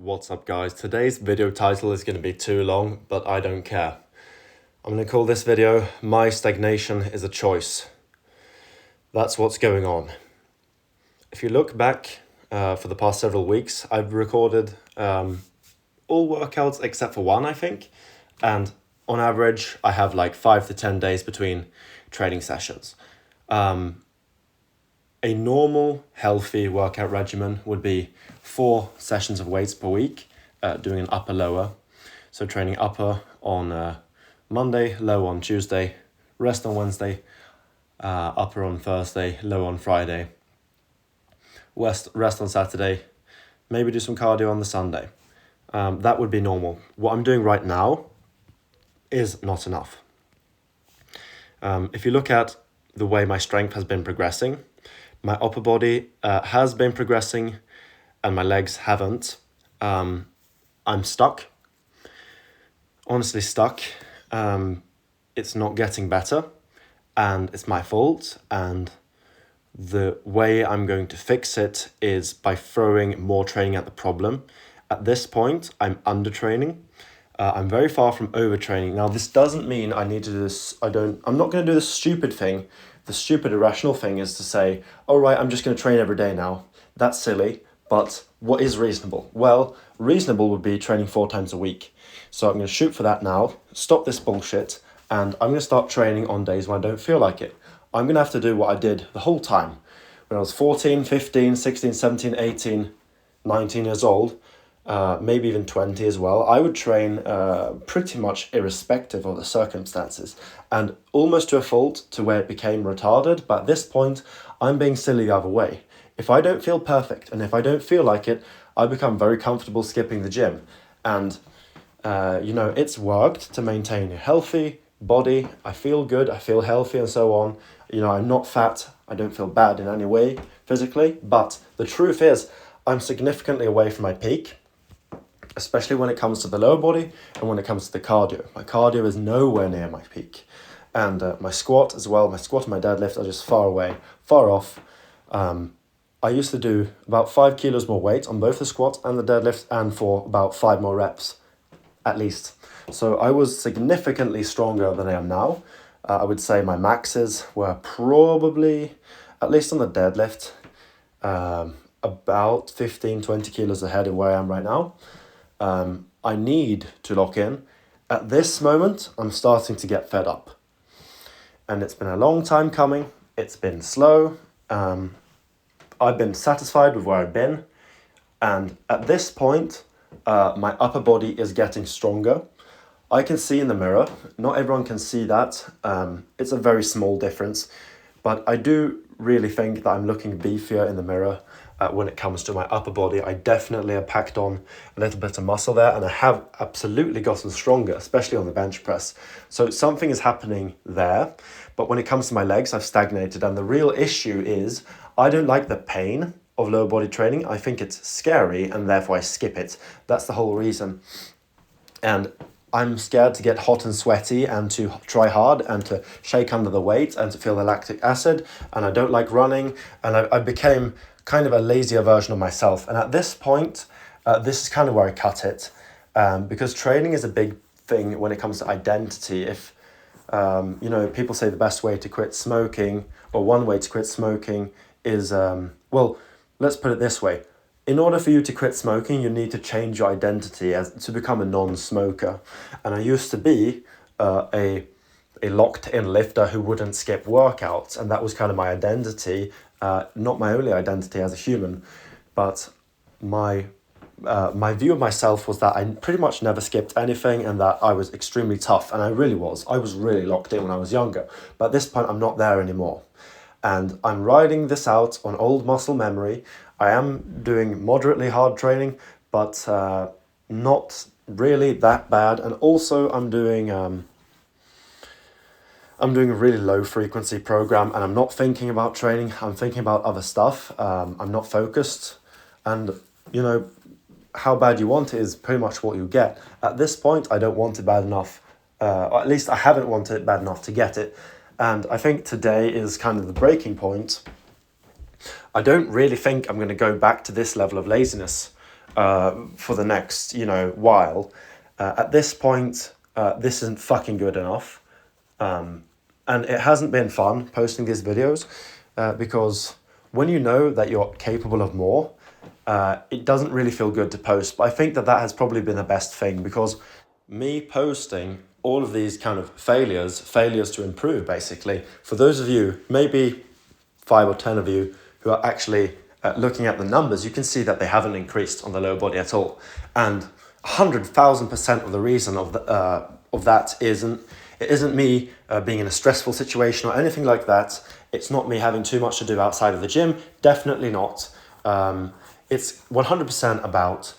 What's up guys? Today's video title is going to be too long, but I don't care. I'm going to call this video, My Stagnation is a Choice. That's what's going on. If you look back for the past several weeks, I've recorded all workouts except for one, I think. And on average, I have like 5 to 10 days between training sessions. A normal, healthy workout regimen would be 4 sessions of weights per week, doing an upper-lower. So training upper on Monday, low on Tuesday, rest on Wednesday, upper on Thursday, low on Friday, rest on Saturday, maybe do some cardio on the Sunday. That would be normal. What I'm doing right now is not enough. If you look at the way my strength has been progressing, my upper body has been progressing and my legs haven't. I'm stuck. Honestly stuck. It's not getting better and it's my fault, and the way I'm going to fix it is by throwing more training at the problem. At this point, I'm undertraining. I'm very far from overtraining. Now, this doesn't mean I need to do this. I'm not going to do the stupid thing. The stupid irrational thing is to say, all right, I'm just going to train every day now. That's silly, but what is reasonable? Well, reasonable would be training 4 times a week. So I'm going to shoot for that now, stop this bullshit, and I'm going to start training on days when I don't feel like it. I'm going to have to do what I did the whole time. When I was 14, 15, 16, 17, 18, 19 years old, maybe even 20 as well, I would train pretty much irrespective of the circumstances, and almost to a fault to where it became retarded. But at this point, I'm being silly the other way. If I don't feel perfect and if I don't feel like it, I become very comfortable skipping the gym. And, it's worked to maintain a healthy body. I feel good, I feel healthy and so on. I'm not fat, I don't feel bad in any way physically. But the truth is, I'm significantly away from my peak, especially when it comes to the lower body and when it comes to the cardio. My cardio is nowhere near my peak. And my squat as well, my squat and my deadlift are just far away, far off. I used to do about 5 kilos more weight on both the squat and the deadlift, and for about 5 more reps, at least. So I was significantly stronger than I am now. I would say my maxes were probably, at least on the deadlift, about 15, 20 kilos ahead of where I am right now. I need to lock in. At this moment, I'm starting to get fed up. And it's been a long time coming. It's been slow. I've been satisfied with where I've been. And at this point, my upper body is getting stronger. I can see in the mirror. Not everyone can see that. It's a very small difference. But I do really think that I'm looking beefier in the mirror. When it comes to my upper body, I definitely have packed on a little bit of muscle there, and I have absolutely gotten stronger, especially on the bench press. So something is happening there. But when it comes to my legs, I've stagnated, and the real issue is I don't like the pain of lower body training. I think it's scary, and therefore I skip it. That's the whole reason. And I'm scared to get hot and sweaty and to try hard and to shake under the weight and to feel the lactic acid. And I don't like running, and I became kind of a lazier version of myself. And at this point, this is kind of where I cut it, because training is a big thing when it comes to identity. If people say the best way to quit smoking, or one way to quit smoking is, let's put it this way. In order for you to quit smoking, you need to change your identity to become a non-smoker. And I used to be a locked-in lifter who wouldn't skip workouts, and that was kind of my identity. Not my only identity as a human, but my view of myself was that I pretty much never skipped anything, and that I was extremely tough, and I really was. I was really locked in when I was younger, but at this point I'm not there anymore. And I'm riding this out on old muscle memory. I am doing moderately hard training, but not really that bad. And also I'm doing a really low frequency program, and I'm not thinking about training. I'm thinking about other stuff. I'm not focused, and how bad you want it is pretty much what you get. At this point, I don't want it bad enough, or at least I haven't wanted it bad enough to get it. And I think today is kind of the breaking point. I don't really think I'm going to go back to this level of laziness. for the next, while. At this point, this isn't fucking good enough. And it hasn't been fun posting these videos because when you know that you're capable of more, it doesn't really feel good to post. But I think that has probably been the best thing, because me posting all of these kind of failures to improve, basically, for those of you, maybe 5 or 10 of you, who are actually looking at the numbers, you can see that they haven't increased on the lower body at all. And 100,000% of the reason of that isn't me being in a stressful situation or anything like that. It's not me having too much to do outside of the gym. Definitely not. It's 100% about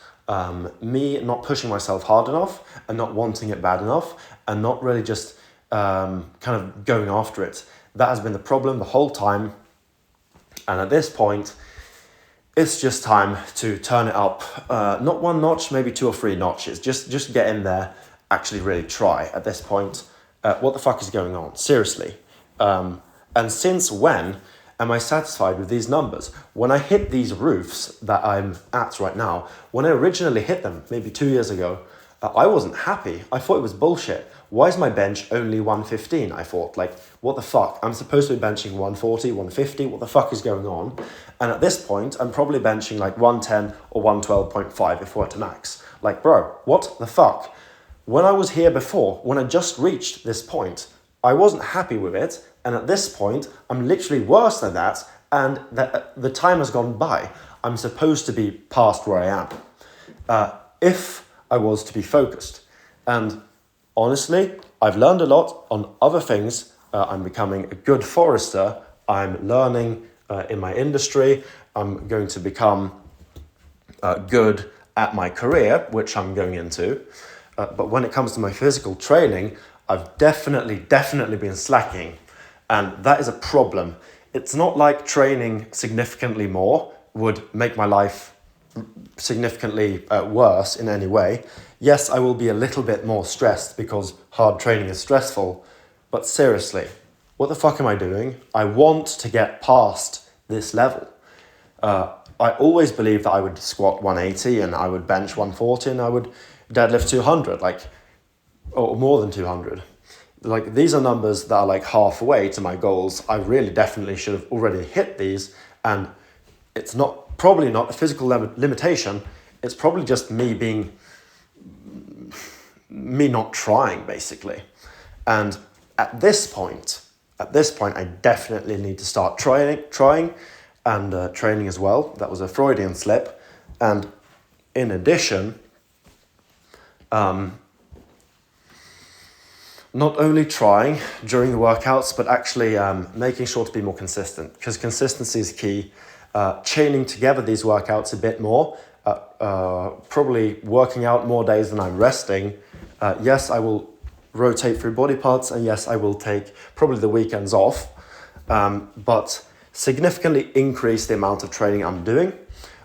me not pushing myself hard enough and not wanting it bad enough and not really just kind of going after it. That has been the problem the whole time. And at this point, it's just time to turn it up, not 1 notch, maybe 2 or 3 notches. Just get in there, actually really try at this point. What the fuck is going on? Seriously. And since when am I satisfied with these numbers? When I hit these roofs that I'm at right now, when I originally hit them, maybe 2 years ago, I wasn't happy. I thought it was bullshit. Why is my bench only 115? I thought, what the fuck? I'm supposed to be benching 140, 150. What the fuck is going on? And at this point, I'm probably benching 110 or 112.5 if we're at max. Bro, what the fuck? When I was here before, when I just reached this point, I wasn't happy with it. And at this point, I'm literally worse than that. And the time has gone by. I'm supposed to be past where I am. If I was to be focused. And honestly, I've learned a lot on other things. I'm becoming a good forester. I'm learning in my industry. I'm going to become good at my career, which I'm going into. But when it comes to my physical training, I've definitely been slacking. And that is a problem. It's not like training significantly more would make my life significantly worse in any way. Yes, I will be a little bit more stressed because hard training is stressful. But seriously, what the fuck am I doing? I want to get past this level. I always believed that I would squat 180 and I would bench 140 and I would deadlift 200, or more than 200. These are numbers that are halfway to my goals. I really definitely should have already hit these, and it's probably not a physical limitation. It's probably just me not trying, basically. And at this point, I definitely need to start trying and training as well. That was a Freudian slip. And in addition, not only trying during the workouts, but actually making sure to be more consistent, because consistency is key. Chaining together these workouts a bit more, probably working out more days than I'm resting. Yes, I will rotate through body parts, and yes, I will take probably the weekends off, but significantly increase the amount of training I'm doing.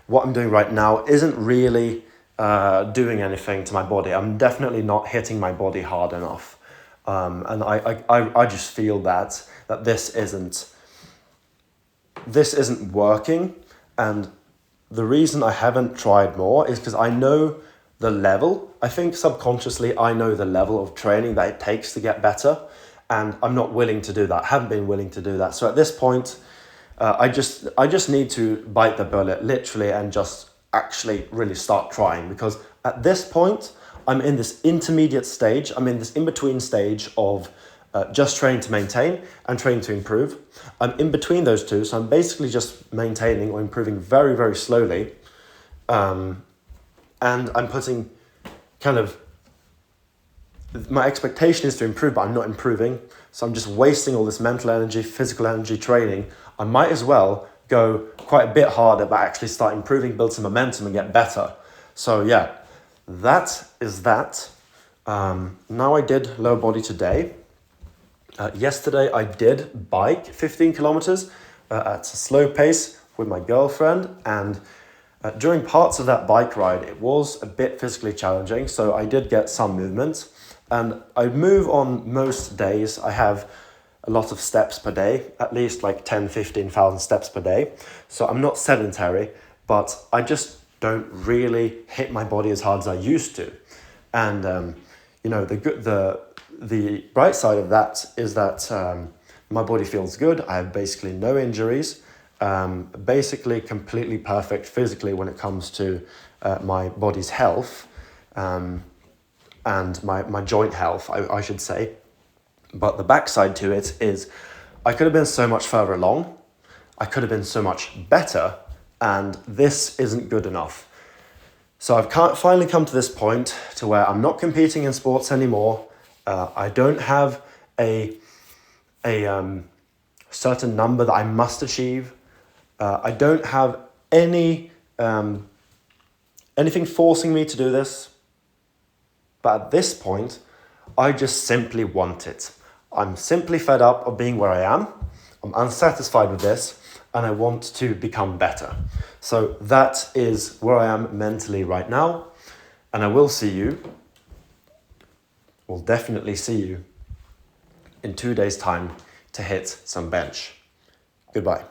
What I'm doing right now isn't really doing anything to my body. I'm definitely not hitting my body hard enough. And I just feel that this isn't working. And the reason I haven't tried more is because I know the level. I think subconsciously I know the level of training that it takes to get better, and I'm not willing to do that. Haven't been willing to do that. So at this point, I just need to bite the bullet literally and just actually really start trying, because at this point I'm in this intermediate stage. I'm in this in-between stage of just training to maintain and training to improve. I'm in between those two, so I'm basically just maintaining or improving very, very slowly. And I'm putting my expectation is to improve, but I'm not improving. So I'm just wasting all this mental energy, physical energy training. I might as well go quite a bit harder, but actually start improving, build some momentum and get better. So yeah, that is that. Now I did lower body today. Yesterday I did bike 15 kilometers at a slow pace with my girlfriend, and during parts of that bike ride it was a bit physically challenging, so I did get some movement, and I move on most days. I have a lot of steps per day, at least 10,000-15,000 steps per day, so I'm not sedentary, but I just don't really hit my body as hard as I used to. And you know, the bright side of that is that my body feels good. I have basically no injuries. Basically completely perfect physically when it comes to my body's health, and my joint health, I should say. But the backside to it is I could have been so much further along. I could have been so much better, and this isn't good enough. So I've finally come to this point to where I'm not competing in sports anymore. I don't have a certain number that I must achieve. I don't have anything forcing me to do this. But at this point, I just simply want it. I'm simply fed up of being where I am. I'm unsatisfied with this, and I want to become better. So that is where I am mentally right now. And I will definitely see you in 2 days' time to hit some bench. Goodbye.